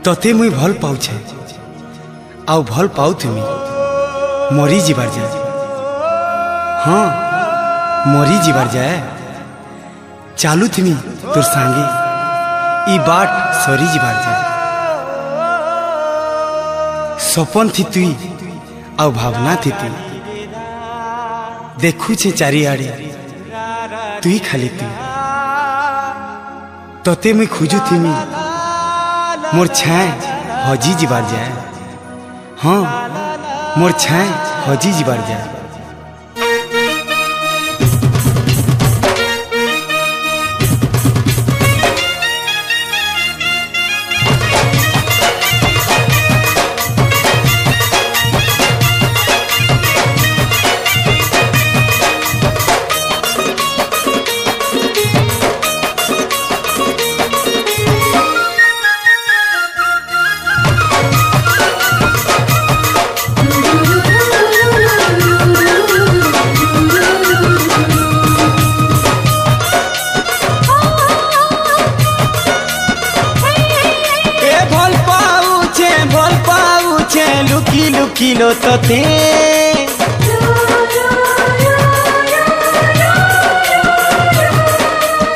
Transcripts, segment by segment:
तते मुई भल पाउछे आउ भल पाउ तुमी मरी जीवार जाए। हाँ मरी जीवार जाए चालू तुमी तोर सांगे ई बाट सरी जीवार जाए। सपन थी तुई आउ भावना थी तुई देखु छे चारिआडे तुई खाली तुई तते मुई खोजु थिमी मोर छाए हजी जीवार जाए। हाँ मोर छाए हजी जीवार जाए। लुकी लुकी लो तते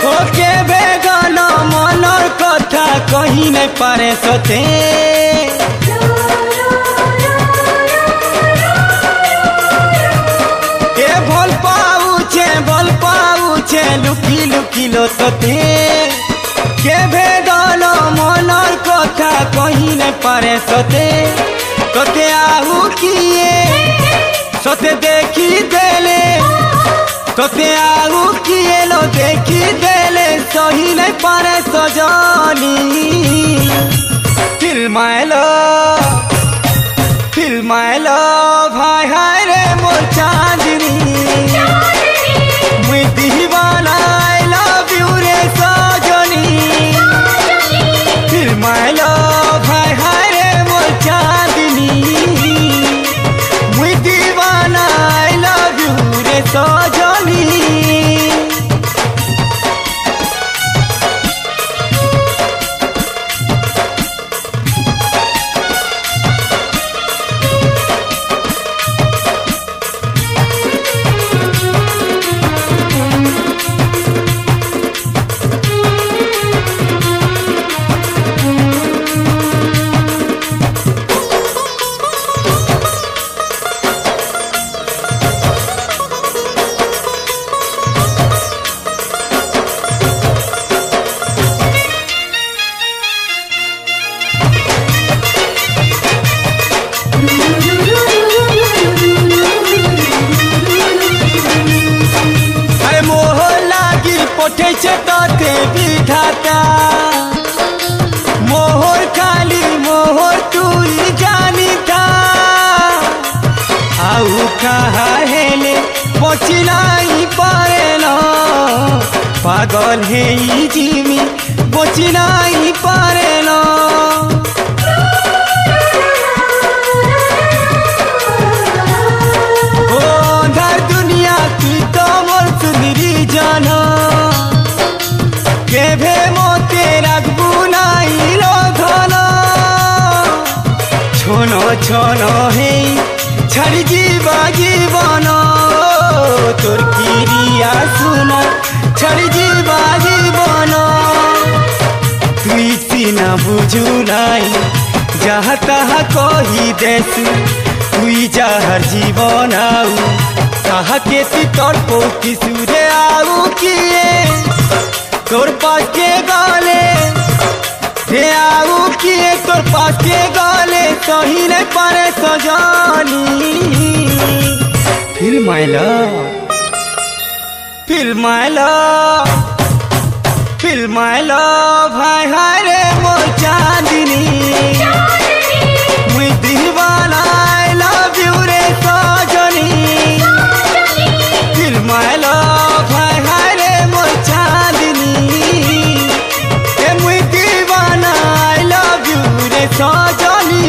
ओके बेगाना मनर कथा कहीं नहीं पारे सते। ए भल पाउछे लुकी लुकी लो तते के बेगाना मनर कथा कहीं नहीं पारे सते। तोते आहू किए सोते देखी देले तोते आहू किए लो देखी देले सही नहीं पारे सजनी। फिल्माइलो भाई हाय रे मोर चांदनी मुई दीवाना आई लव यू रे सजनी। फिल्माइलो भाई हाय रे मोर चांदनी मुई दीवाना आई लव यू रे सजनी। तोते विधाता मोहर खाली मोहर तुई जानी था आउ कहा हेले बची नहीं पारेला पागल है जिमी बची नहीं पारेला। ओ अंधार दुनिया तुई तो मोर सुंदरी जाना केभे मोते राखबू नाई लो धन छोनो छोनो हे छाड़ी जीवा जीवन तोर किरिया सुना छाड़ी जीवा जीवन। तुई सीना बुझू नाई जहाँ तहाँ कही देसु तुई जहर जीवन आउ कहा के ती तोर को किसुरे आउ किए तोर पास के गाले हे आऊ किए तोर पास के गाले सही नहीं पारे सजनी। फिल्माइलो भाई हाय रे मोर चांदनी मुई दीवाना आई लव यू रे सजनी। फिल्माइलो भाई हाय रे मोर चांदनी मुई दीवाना आई लव यू रे सजनी।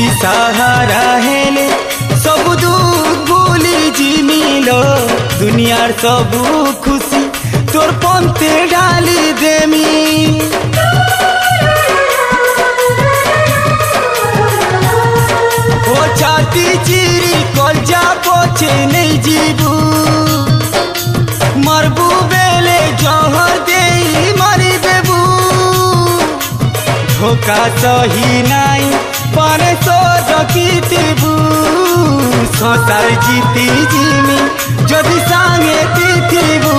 दिशाहारा हेले सबु दुख भूली जिमिलो दुनियार सबु खुशी तोर पंते डाली देमी ओ छाती चिरी कलजा पोछे नहीं जीबू मरबू बेले जहर देई मारी देबू धोखा सही नाई पाने सो रखीबू संसार जीती जिमी जदि सांगे तीबू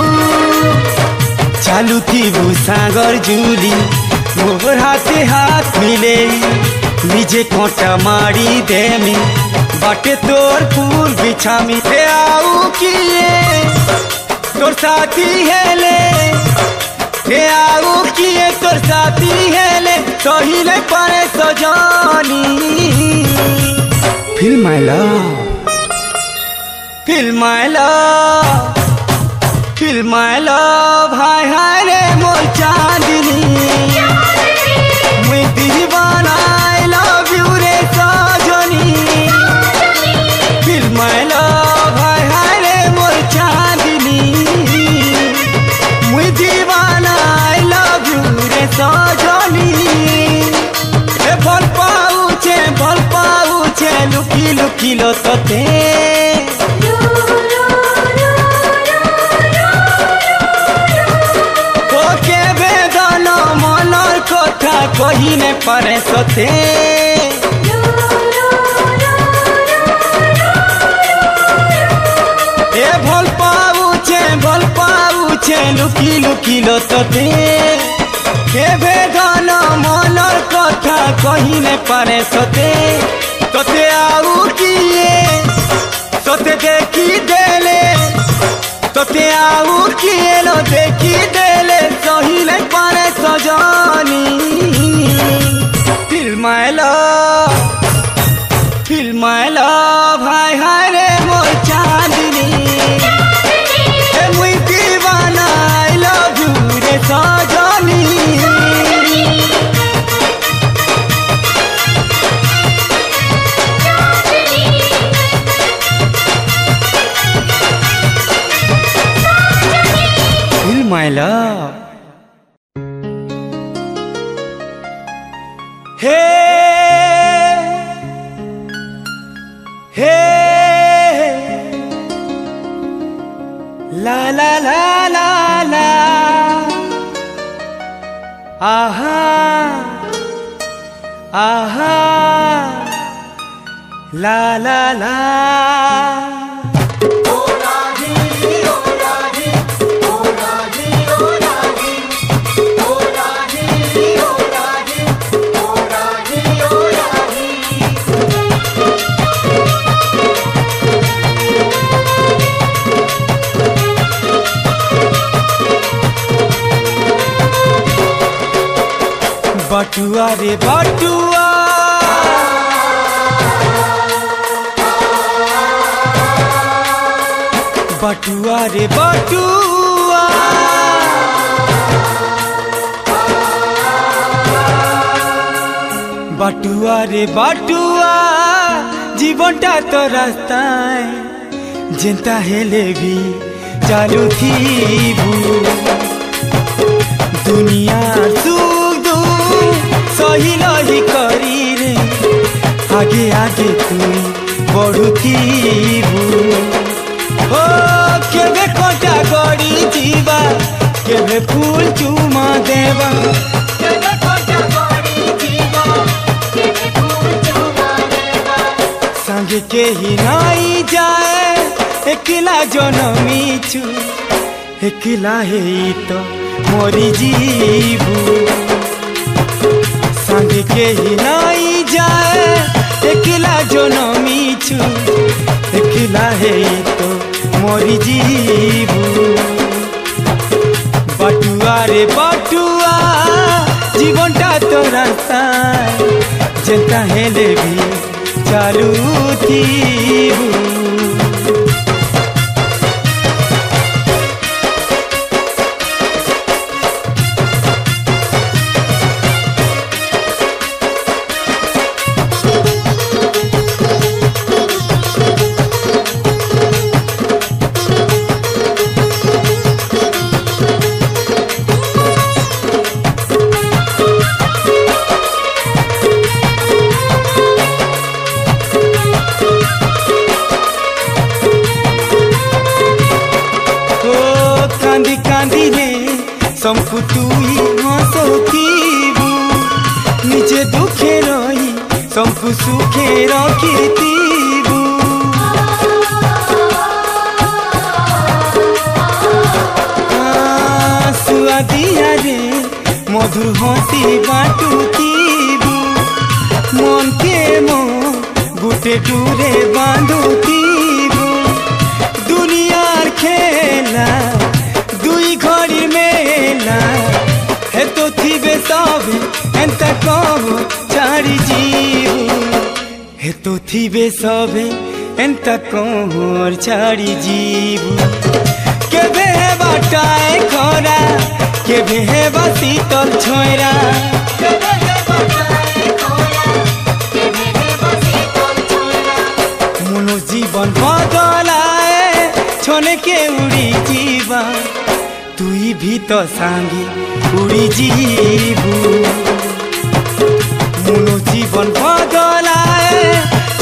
चालू थीबू सागर जुली मोर हाथे हाथ मिले निजे कोटा मारी देमी बाटे तोर फूल बिछामी हे आऊ किए तोर साथी हेले हे आऊ किए तोर साथी हेले सहिले पारे सजानी feel my love feel my love feel my love हाय हाय रे मोर चांदनी मुई दीवाना आई लव यू रे सजनी फील माय लव हाय हाय रे मोर चांदनी मुई दीवाना आई लव यू रे सजनी ए भल पाउछे लुकी लुकी लो तोते কথা কহি নে পারে সতে এ ভাল পাউছে লুকি লুকি লততে কে বেদন মনর কথা কহি নে পারে সতে তোতে আউ কিয়ে তোতে দেখি দেলে তোতে আউ কিয়ে লো দেখি দেলে সহিলে পারে সজনী Feel my love, हाय हाय रे मोर चांदनी ए मुई दीवाना I love you रे सजनी Feel my love La la la la la aha aha la la la बटुआ रे बटुआ बटुआ रे बटुआ बटुआ रे बटुआ जीवनटा तो रास्ताय जेंता हेले भी चालू थीबू दुनिया सही लही करी रे आगे आगे तू बढ़ुथीबू ओ केबे कोटा गड़ी जीवा केबे फूल चुमा देवा केबे कोटा गड़ी जीवा केबे फूल चुमा देवा संगे के ही नहीं जाए एकला जनमी छु एकला हे तो मोरी जीबू संगे के ही नहीं जाए एकला जनमी छु एकला है तो मोरी जीबू बटुआ रे बटुआ जीवनटा तो रास्ता जेंता हेले भी चालू थीबू सबको तुई हसौथिबु निजे दुखे रही सबको सुखे रखिथिबु सुआदिया रे मधुर हसी बाटुथिबु मन के मो गुटे टूरे बांधुथिबु दुनियार खेला दुई घड़ी मेला हे तो थिबे सब एंता कहो छाड़ी जीवु हे तो थिबे सब एंता कहो छाड़ी जीवु केबे हे बाटाए खरा केबे हे बा शीतल छोरा केबे हे बाटाए खरा केबे हे बा शीतल छोरा मनो जीवन बदलाए छोने के उड़ी जीवा तुई भी तो सांगी उड़ी जीवु मनो जीवन बदलाए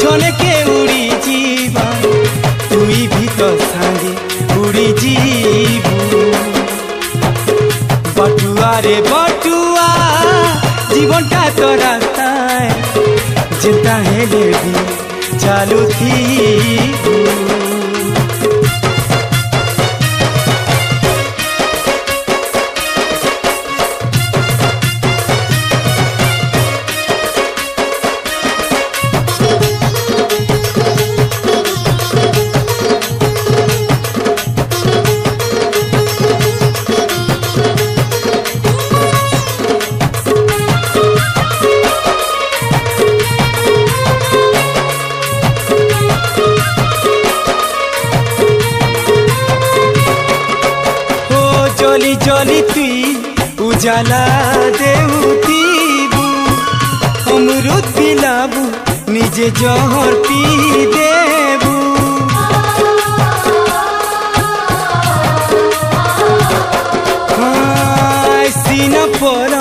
छोने के उड़ी जीवा तुई भी तो सांगी उड़ी जीवु बटुआ रे बटुआ जीवनटा तो रास्ताए चिंता हेले भी चालू थी जली जली तुई उजाला देउथिबु अमृत पिलाबु निजे जहर पी देबु सीना पर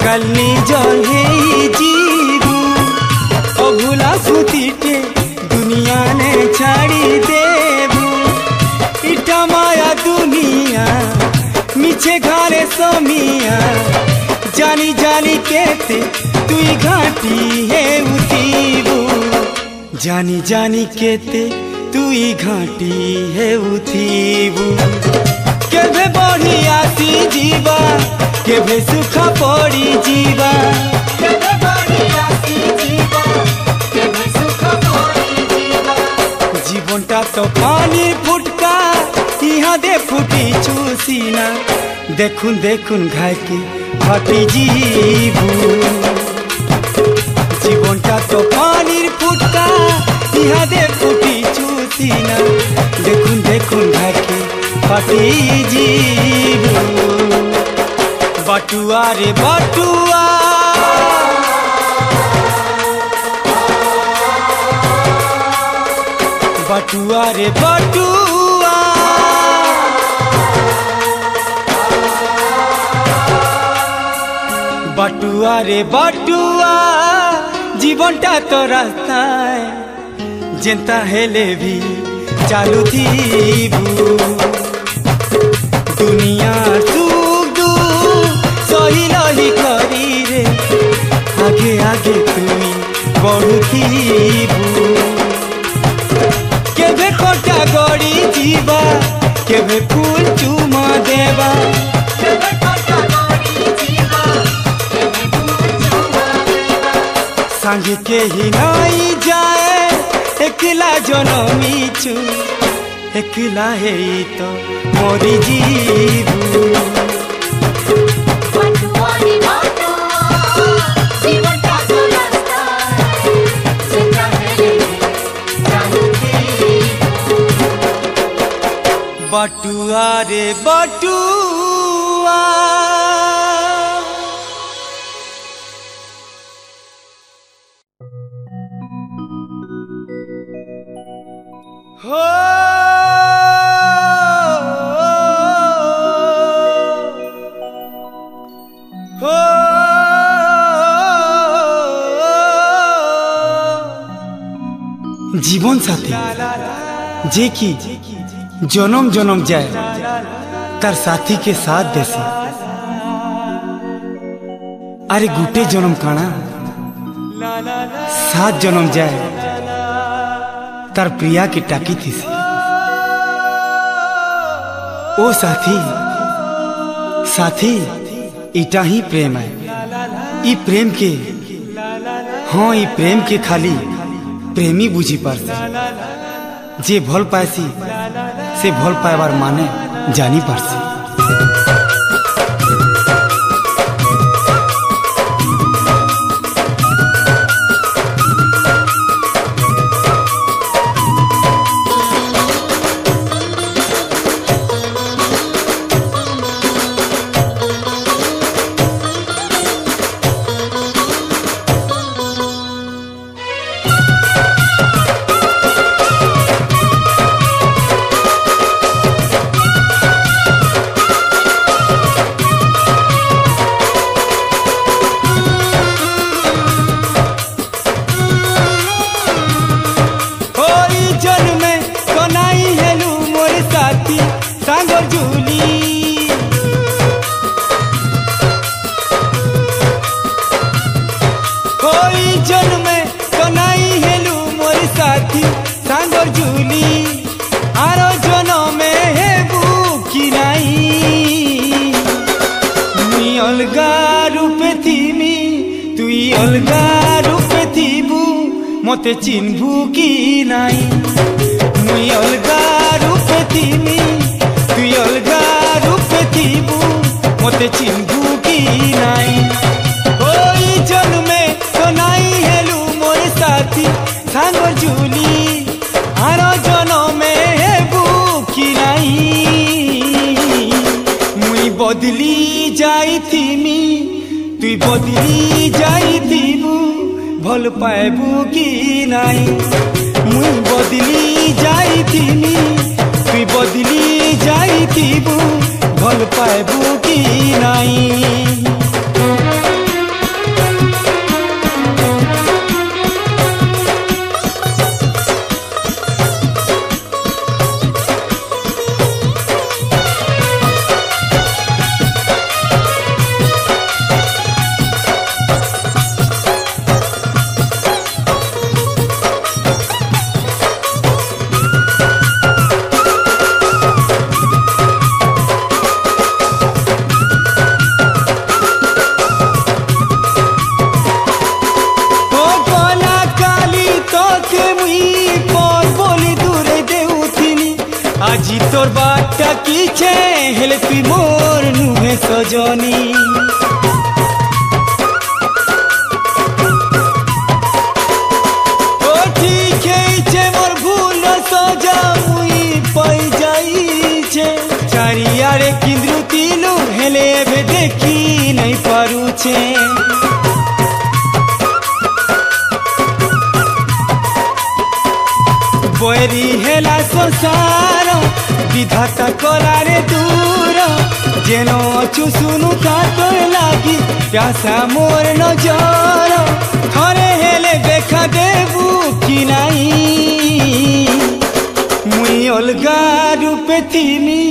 कल निजल हे जीवु अभुला सुतीटे दुनिया ने छाड़ी देबु इटा माया दुनिया मिछे घरे समिया जानी जानी केते तुई घाटी है उठीबु जानी जानी केते तुई घाटी है उठीबु केभे बढ़ी आसी जीवा केभे सुखा पड़ी जीवा केभे बढ़ी आसी जीवा केभे सुखा पड़ी जीवा जीवनटा तो पानी फुटका यहाँ दे फुटी चूसीना देखुन देखुन घाय के फाटी जीवु जीवनटा तो पानीर फुटका यहाँ दे फुटी चूसीना देखुन देखुन घाय के फाटी जीवु बटुआ रे बटुआ बटुआ रे बटुआ बटुआ रे बटुआ जीवनटा तो रास्ता जेंता हेले भी चालू थीबु दुनिया सुख दुख सही रही करी रे आगे आगे तुई बढ़ुथीबु केभे कोटा गड़ी जीवा केभे फूल चुमा देवा केभे कोटा गड़ी जीवा केभे फूल चुमा देवा संगे के ही नहीं जाए एकला जनमीचु एकला है तो मोरी जीवु बटुआ रे बटुआ हो हो जीवन साथी जे की जन्म जन्म जाए तार साथी के साथ देसी अरे गुटे जन्म काना 7 जन्म जाए तार प्रिया की टाकी थी से। ओ साथी साथी इटा ही प्रेम है। ई प्रेम के हाँ ई प्रेम के खाली प्रेमी बुझी पारसी। जे भल पासी से भल पाइबार माने जानी पारसी। अलगा रूपे थीबू मते चिन्हबू की नाई। मुई अलगा रूपे थीमी तुई अलगा रूपे थीबू मते चिन्हबू की नाई। ओई जन्मे तो नाई हेलू मोर साथी सांग जुली आरो जनमे हेबू की नाई। मुई बदली जाई थीमी तुई बदली जाई थीबू भल पाएबू की नाई। मुई बदली जाई थीमी तुई बदली जाई थीबू भल पाएबू की नाई। আজি তোর বাটটা কিছে হেলে তুই মোর নুহে সজনী। ও ঠিক হইছে মোর ভুল সজা মুই পাই যাইছে। চারিয়ারে কিন্দ্রু তিলু হেলে এবে দেখি নাই পারুছে। বৈরি হেলা সংসার विधाता करारे दूर जेन अचु सुनु तातोर लागी प्यासा मोर नजर थरे हेले देखा देबू की नाई। मुई अलगा रूपे थीमी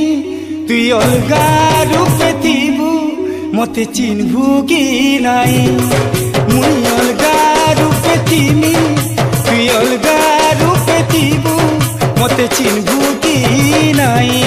तुई अलगा रूपे थीबू मते चिन्हबू की नाई। मुई अलगा रूपे थीमी तुई अलगा रूपे थीबू मते चिन्हबू की नाई।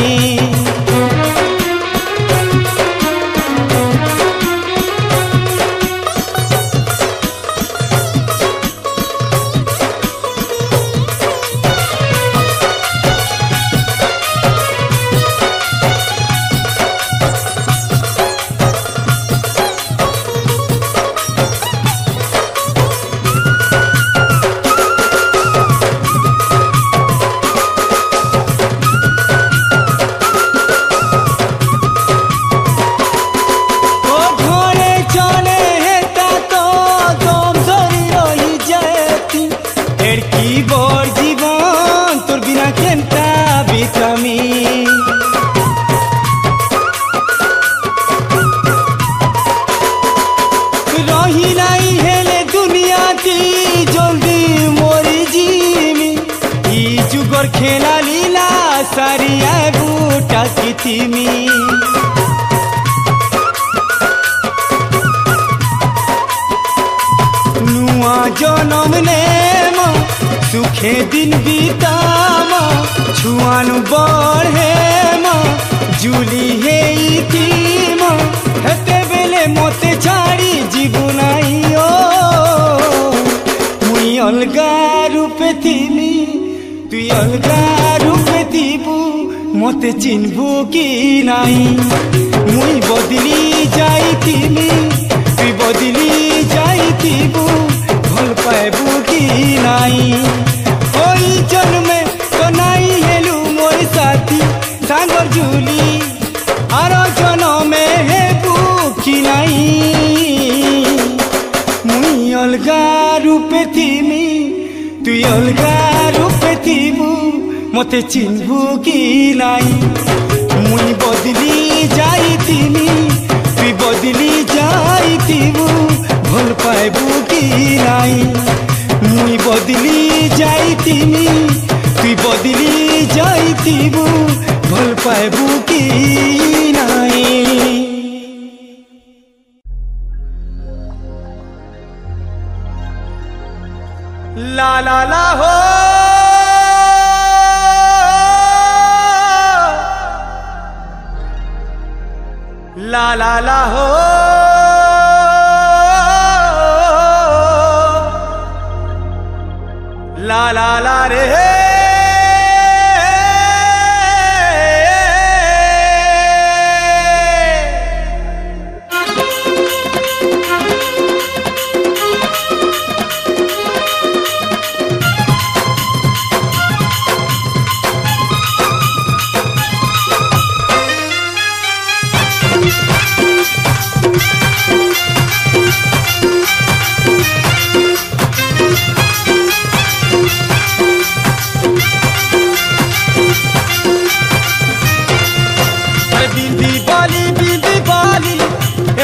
खेला लीला सारिया बूटा की थीमी। जनम नेम सुखे दिन बीताम छुआनु बढ़ेम जुली हेइथिम हेते बेले मते छाड़ी जीवु नाही ओ मुई अलगा रूपे थिमी तुई अलगा रूपे थिबु मते चिन्हबु कि नाही मुई बदली जाइथिमी तुई बदली जाइथिबु भल पाइबु कि नाही ओई जन्मे तो नाही हेलु मोर साथी सांगर जुली आरो जनमे हेबु कि नाही मुई अलगा रूपे थिमी तुई अलगा रूपे थिबु मते चिन्हबु कि नाही मुई बदली जाइथिमी तुई बदली जाइथिबु भल पाइबु कि नाही मुई बदली जाइथिमी तुई बदली जाइथिबु भल पाइबु कि नाही। ला ला ला हो ला ला ला हो ला ला ला रे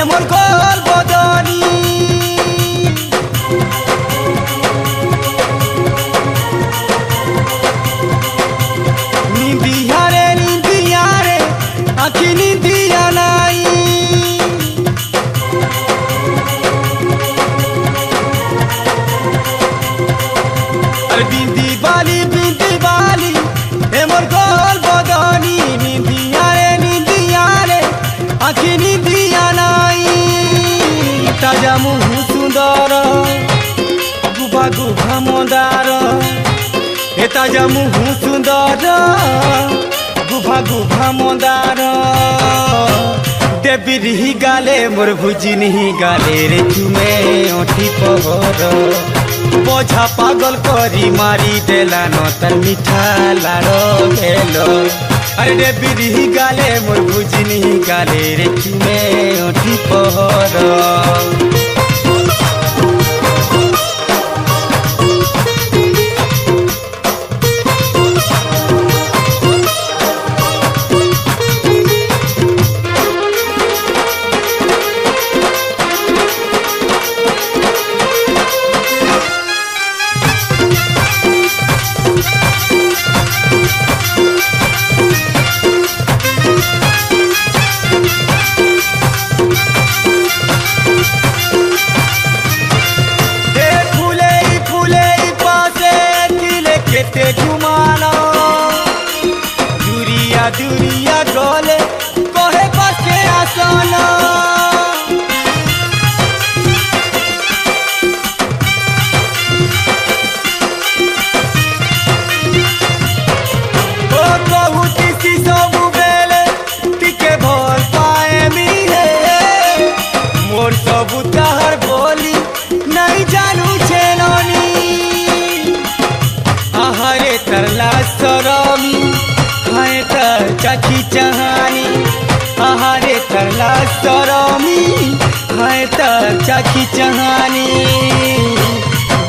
मोर गोल बदनी निंदिया रे आखि निंदिया नाई अरे बिंदी बाली ए मोर गोल बदनी निंदिया रे आखि निंदिया नाई ताजा मुह सुंदर गुभा गुभा मंदार हे ताजा मुह सुंदर गुभा गुभा मंदार देवी गाले मोर भुजिनी गाले रे तुमे ओठी पहर बोझा पागल करी मारी देला न तर मिठा लाड़ो गेलो अरे देवी गाले मोर भुजिनी गाले रे तुमे ओठी पहर दुरिया गले कहे बसे आसना ओ कहूती सी सब बेले टिके भल पाए मी हे मोर सब ताहर बोली नहीं जानू छेननी आहारे तरला सरमी चाची चहानी आहारे तरला सरमी है चाची चहानी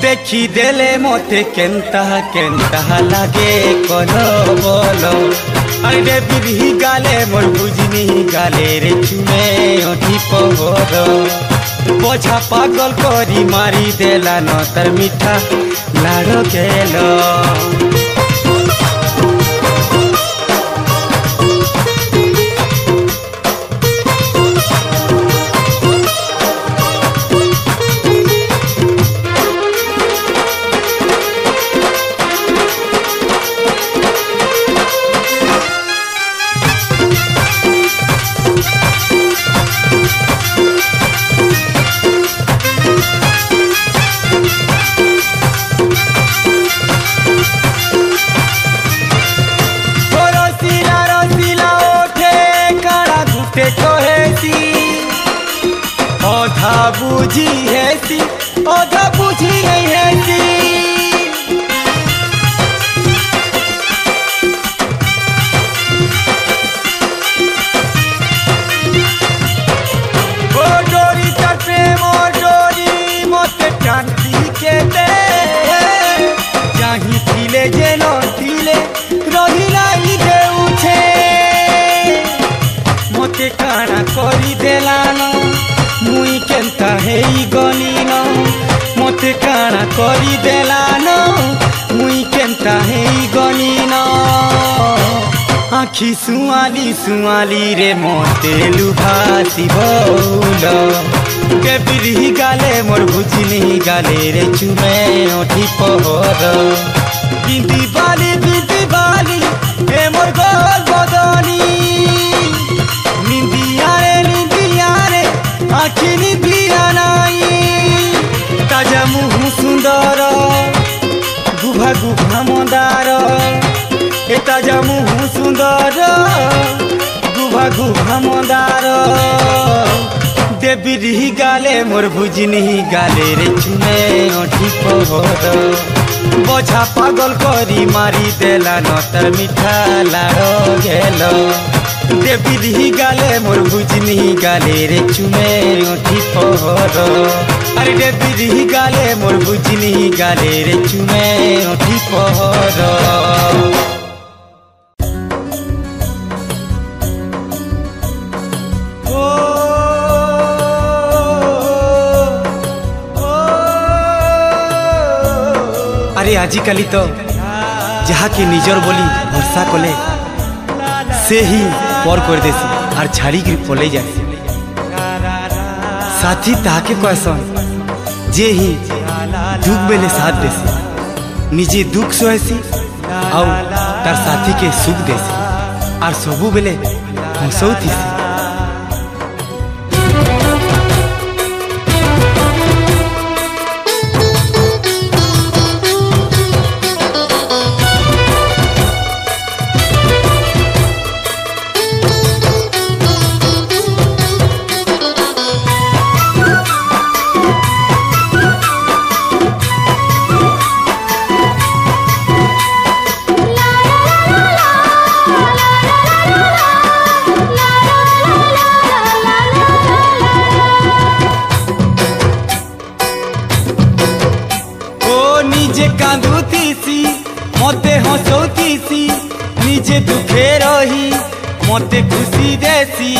देखी देले मोते केंता केंता लागे कोनो बोलो अरे बिरही गाले मोर बुझनी गाले रे चुमे ओठी पहर बोझा पागल करी मारी देला न तर मिठा लाड़ो गेलो बुझी हैसी अधा बुझी नहीं हैसी ओ डोरी तार प्रेम डोरी मते टांती के दे जाही थिले जे न थिले रही नाही देउछे मते काना करी देलानो मुई केंता हेई गलीनो मते काना करी देलानो मुई केंता हेई गलीनो आखी सुआली सुआली रे मते लुभासी भौल के बिरही गाले मोर भुजनी गाले रे चुमे ओठी पहर बिंदी बाली ए मोर गोल बदनी निंदिया रे आखि निंदिया नाई ताजा मुह सुंदर गुभा गुभा मंदार ए ताजा मुह सुंदर गुभा गुभा मंदार देवी रही गाले मोर भुजनी गाले रे चुने ओठी पहर बोझा पागल करी मारी देला नतर मिठा लाड़ो गेल देवी रही गाले मोर भुजनी गाले रे चुने ओठी पहर अरे देवी रही गाले मोर भुजनी गाले रे चुने ओठी पहर अरे आजिकाली तो जहा के निजर बोली भरसा कले से ही पर कर देसी और छाड़ी कर पले जाए साथी ताके कहसन जे ही दुख बेले साथ देसी निजे दुख सोएसी और तार साथी के सुख देसी और सबू बेले हंसौती सी मते हंसौतीसी निजे दुखे रही मते खुशी देसी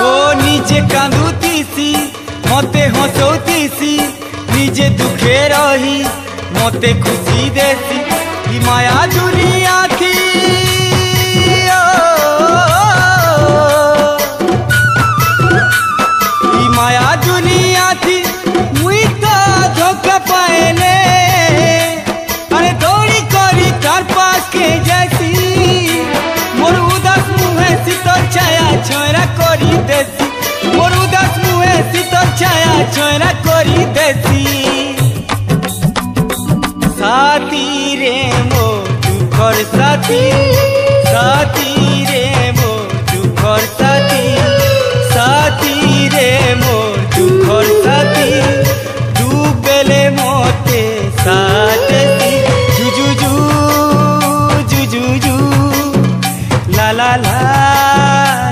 ओ निजे कांदुतीसी मते हंसौतीसी निजे दुखे रही मते खुशी देसी ई माया दुनिया थी ई माया दुनिया थी मुई तो धोखा पाएले अरे दौड़ी करी तार पास के जैसी मोर उदास मुहे शीतल छाया छोरा करी देसी मोर उदास मुहे शीतल छाया छोरा करी देसी साथी रे मो दुखर साथी साथी रे मो दुखर साथी साथी रे मो दुखर साथी डूबेले मोते साथी जुजुजू जुजुजू ला ला ला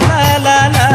ला ला ला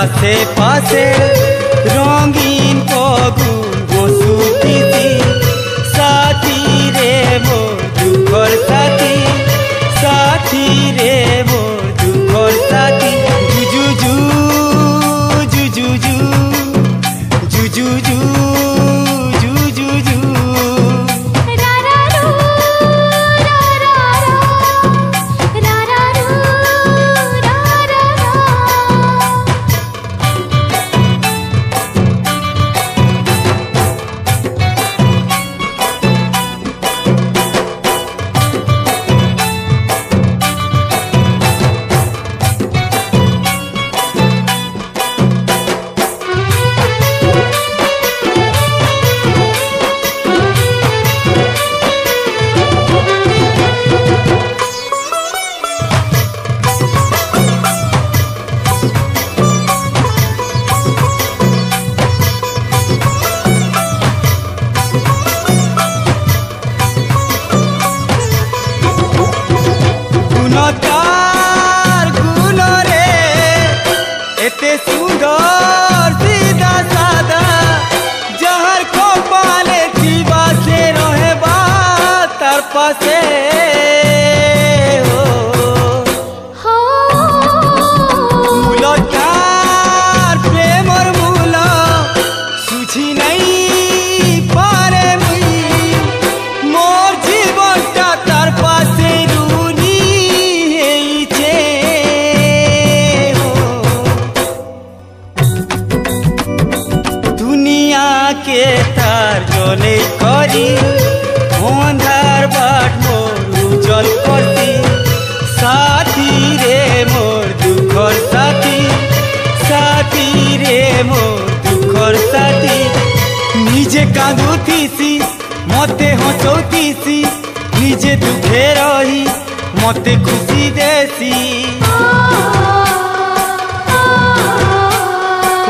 आसे पासे रंगीन पगुन बसुतीसी साथी रे मोर दुखर साथी साथी रे मोर दुखर साथी जुजुजु जुजुजु जुजुजु जुजुजु सुंदर सीधा सादा जहर को पाले जीवा से रहे बात तार पासे मूलकार प्रेम और मूल सुझी नहीं पारे मुई मोर जीवनटा तार पासे रूनी हेइछे के तार जले करी अंधार बाट मोर उजल करती साथी रे मोर दुखर साथी साथी रे मोर दुखर साथी निजे कांदुतीसी मते हसौतीसी निजे दुखे रही मते खुशी देसी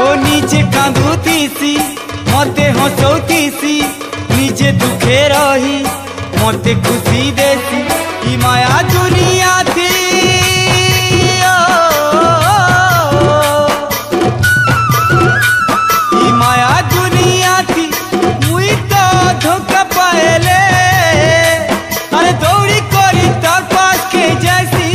ओ निजे कांदुतीसी मते हसौतीसी निजे दुखे रही मते खुशी देसी ई माया दुनिया थी ई माया दुनिया थी मुई तो धोखा पाएले अरे दौड़ी करी तार पास के जैसी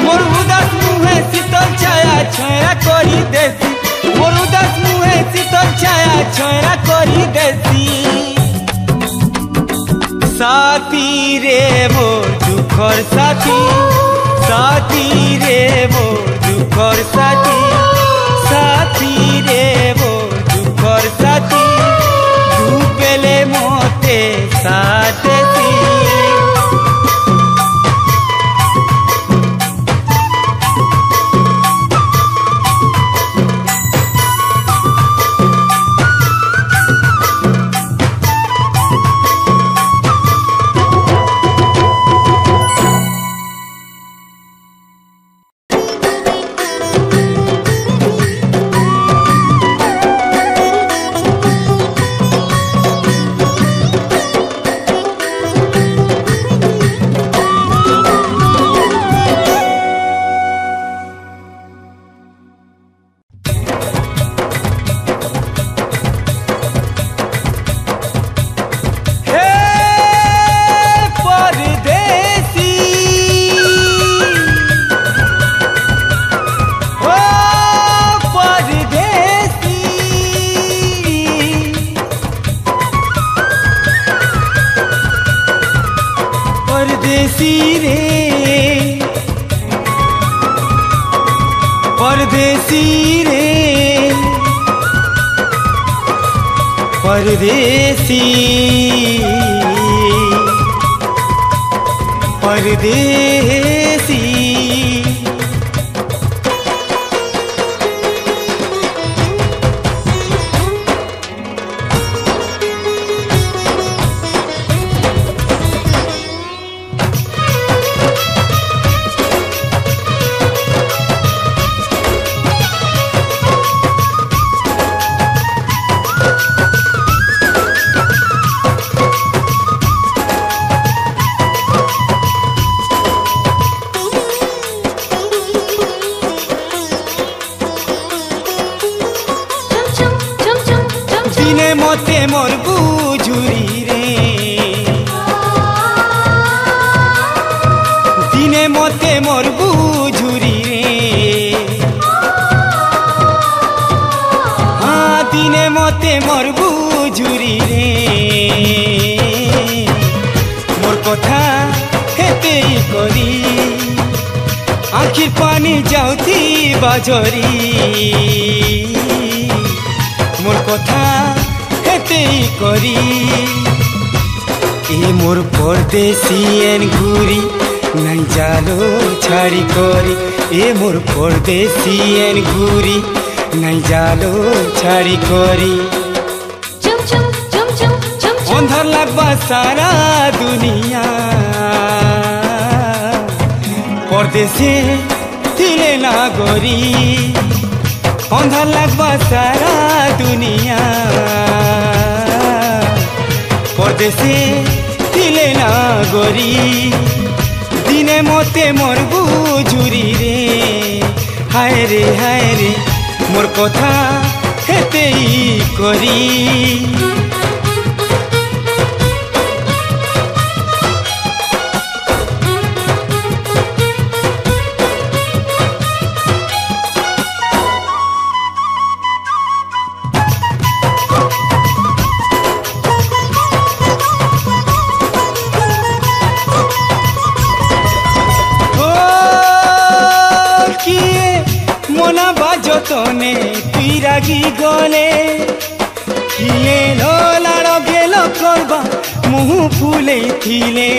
मोर उदास मुहे शीतल छाया छाया करी देसी मोर उदास मुहे शीतल छाया छाया करी देसी साथी रे मोर दुखर साथी साथी रे मोर दुखर साथी साथी रे मोर दुखर साथी डूबेले मोते साथी परदेसी रे परदेसी रे परदेसी परदेसी যাওতি বাজরি মোর কথা হেতেই করি এ মোর পরদেশি এন ঘুরি নাই জালো ছাড়ি করি এ মোর পরদেশি এন ঘুরি নাই জালো ছাড়ি করি অন্ধার লাগবা সারা দুনিয়া পরদেশে থিলে না গরি অন্ধার লাগবা সারা দুনিয়া পরদেশে থিলে না গরি দিনে মতে মরবু জুরি রে হায় রে মোর কথা হেতেই করি মনা বাজতনে তুই রাগি গলে কিয়ে লাড় গেল করবা মুহু ফুলে থিলে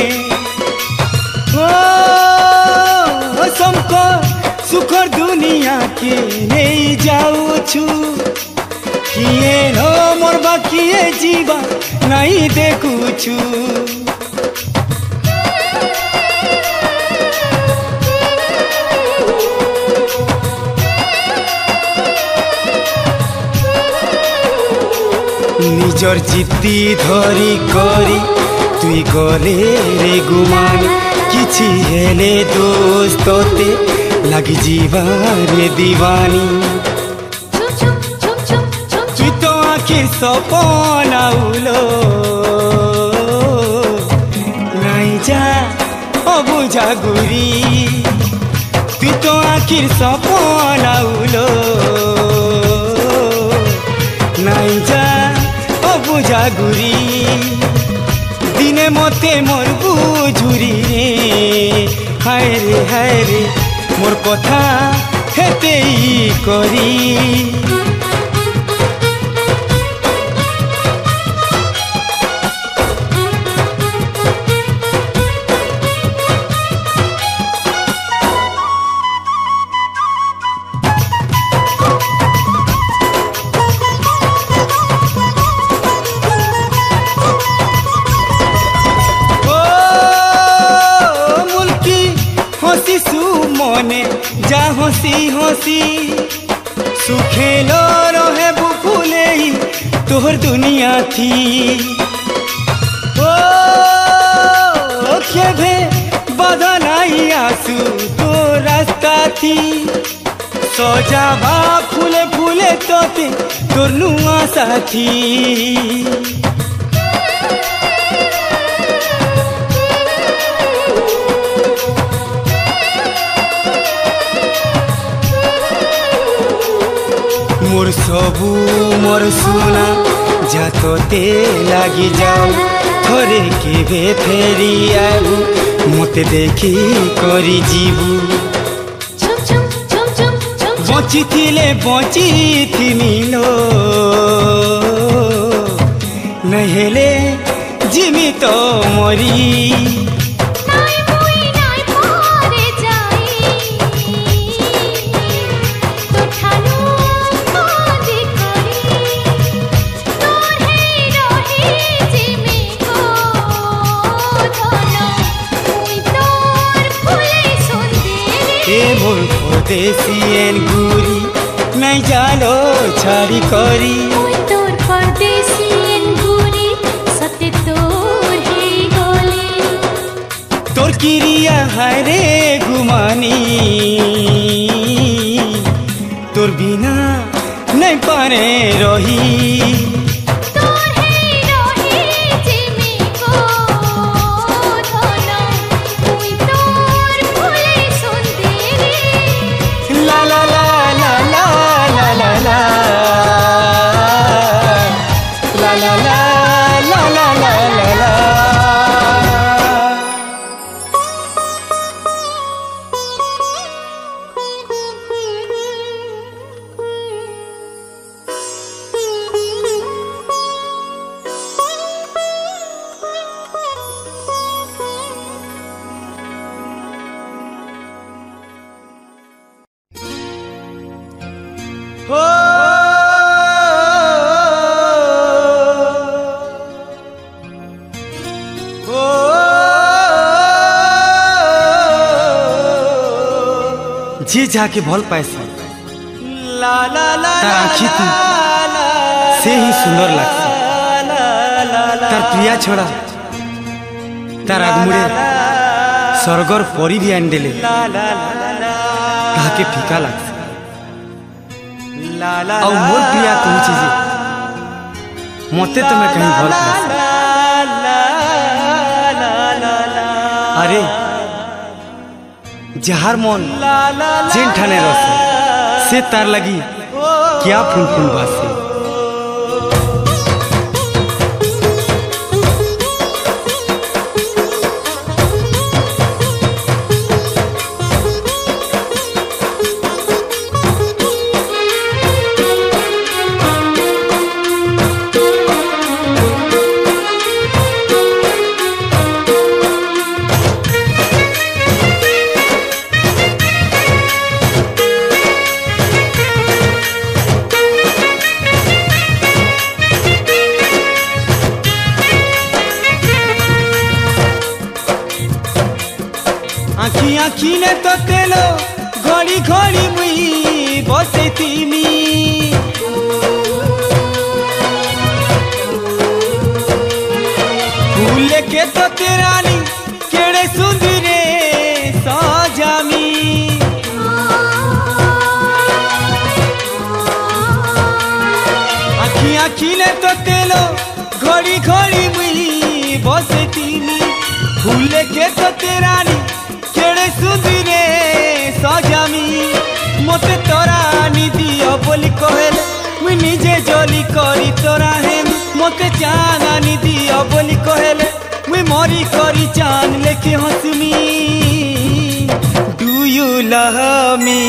ও শঙ্কর সুখর দুনিয়াকে নেই যাউছু কিয়ে মরবা কিয়ে জীবা নাই দেখুছু নিজর জিদ্দি ধরি করি তুই গলে রে গুমান কিছু হেলে দোস্ততে লাগি জীবারে দিবানি তুই তো আখির সপন আউলো নাই যা অবুঝা গুরি তুই তো আখির সপন আউলো নাই যা বুঝা গুরি দিনে মতে মরবু ঝুরি রে হায় রে মোর কথা হেতেই করি মনে যা হসি হসি সুখেল রহে বুফুলেই তোর দুনিয়া থি ও খেভে বাধা নাই আসু তো রাস্তা থি সজাবা ফুলে ফুলে তোতে তোর নুয়া সাথী মোর সবু মোর সোনা যাততে লাগি যাও থরে কেবে ফেরি আবু মতে দেখি করি ଯିବୁ বচিଥିଲେ বচিথিমিলো নহেলে জিমি তো মরি মোর পরদেশি এন ঘুরি নাই জালো ছাড়ি করি তোর পরদেশি এন ঘুরি সতে তোর হে গলি তোর কিরিয়া হায় রে ঘুমানি তোর বিনা নাই পারে রহি जे जाके भल पाएसा तार आँखी तू से ही सुंदर लगसी तार प्रिया छोड़ा तार आगमुड़े स्वर्गर परी भी आन देले ताके फीका लगसी और मोर प्रिया कहूँ जे मते तो मैं कहीं भल पाएसा अरे जहार मन जेन ठाने रसे से तार लगी क्या फूल फूल भासे आखी आखी ने तो तेलो घड़ी घड़ी मुई बसे तीमी फूल के तो तेरानी केड़े सुंदरे सजामी आखी आखी ने तो तेलो घड़ी घड़ी मुई बसे तीमी फूल के तो तेरानी केड़े सुंदरे सजामी मते तोरा दियो बोली कहले मुई निजे जली करी तोरा हेम मते चांगानी दियो बोली कहले मुई मरी करी चांद लेके हंसमी डू यू लव मी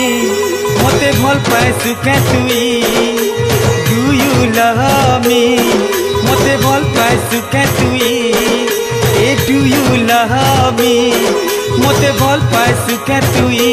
मते भल पाए सुखे तुई डू यू लव मी मते भल पाए सुखे तुई ए डू यू लव मी मते भल पाए सुखे तुई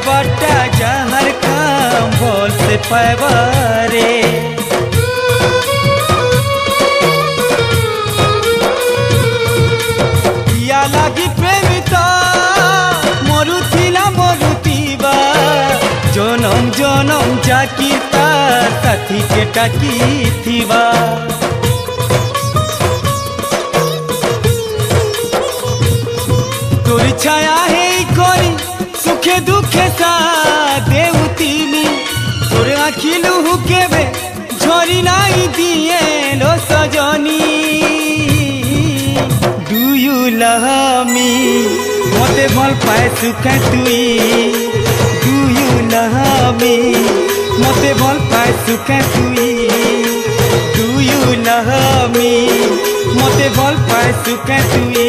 बटा जहर काम बोल से पैबारे या लागी प्रेमिता मरुतीबा जनम जनम जाकीता साथी के टाकी थीबा तोर छाया है कोरी सुखे दुखे सा देउतीनी तोर आखी लुहु केबे झरी नाई दिए लो सजनी डू यू लव मी मते भल पाए सुखे तुई डू यू लव मी मते भल पाए सुखे तुई डू यू लव मी मते भल पाए सुखे तुई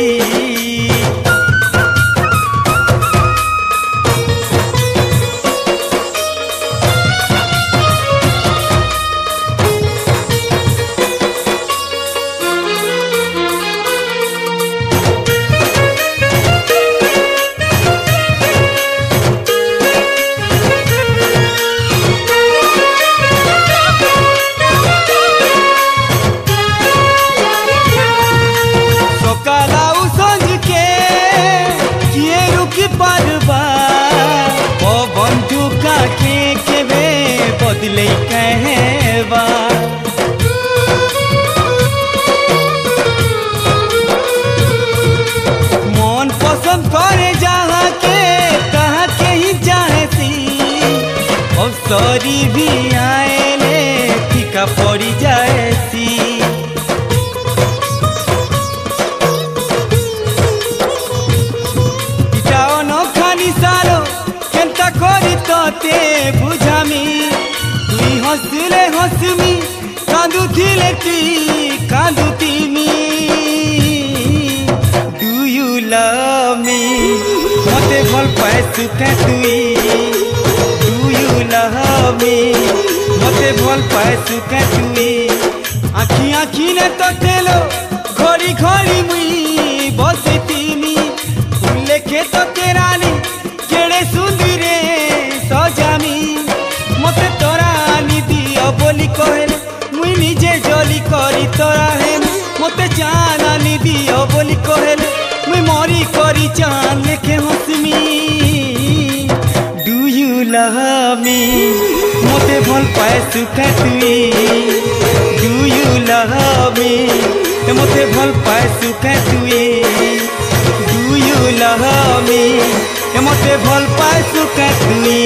बदले कहवा मन पसंद करे जहाँ के कहाँ के ही चाहे सी अवसरी भी आए ले फीका पड़ी जाए सी न खानी सारो केंता करी तोते बुझामी हंसले हंसमी কাঁদুথিলে তুই কাঁদুতিমি ডু ইউ লাভ মি মতে ভাল পাইছু কে তুই ডু ইউ লাভ মি মতে ভাল পাইছু কে তুই আখি আখি নে তোতেলো ঘড়ি ঘড়ি মুই বসিতিমি উল্লেখে তোকে রানী কেড়ে সুন্দরে সজামি মতে তোরা আনি দিও বলি কহেলে মুই নিজে জলি করি তোরা হেম মতে চান আনি দিও বলি কহেলে মুই মরি করি চান লেখে হসমি ডু ইউ লাভ মি মতে ভাল পাইছু কে তুই ডু ইউ লাভ মি মতে ভাল পাইছু কে তুই ডু ইউ লাভ মি মতে ভাল পাইছু কে তুই